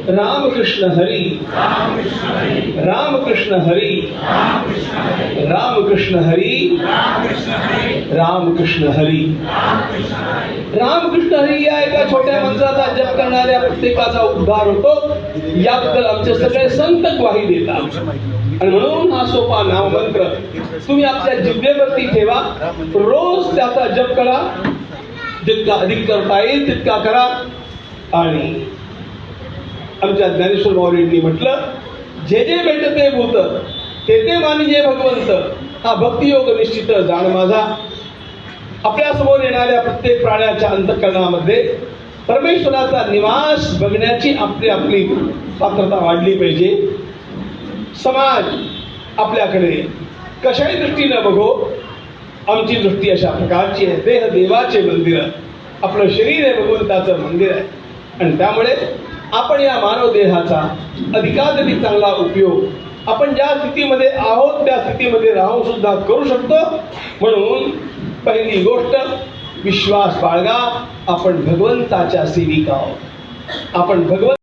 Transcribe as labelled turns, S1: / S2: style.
S1: रामकृष्ण हरी रामकृष्ण हरी रामकृष्ण हरी रामकृष्ण हरी रामकृष्ण हरी या एका छोट्या मंत्राचा जप करणाऱ्या प्रत्येकाचा उद्धार होतो याबद्दल आमचे सगळे संत ग्वाही देतात. आणि म्हणून हा सोपा नाममंत्र तुम्ही आपल्या जिभेवरती ठेवा. रोज त्याचा जप करा. जितका अधिक करता येईल तितका करा. आणि आमच्या ज्ञानेश्वर माऊलींनी म्हटलं, जे जे भेटते भूत ते ते मानिजे भगवंत, हा भक्तियोग निश्चित जाण माझा. आपल्या समोर येणाऱ्या प्रत्येक प्राण्याच्या अंतःकरणामध्ये परमेश्वराचा निवास बघण्याची आपली पात्रता वाढली पाहिजे. समाज आपल्याकडे कशाही दृष्टीने बघो, आमची दृष्टी अशा प्रकारची आहे. देह देवाचे मंदिर, आपलं शरीर हे भगवंताचं मंदिर आहे. आणि त्यामुळे आपण या मानव देहाचा अधिकाधिक चांगला उपयोग आपण ज्या स्थितीमध्ये आहोत त्या स्थितीमध्ये राहून सुद्धा करू शकतो. म्हणून पहिली गोष्ट, विश्वास बाळगा. आपण भगवंताच्या सेविका आहोत. आपण भगवंत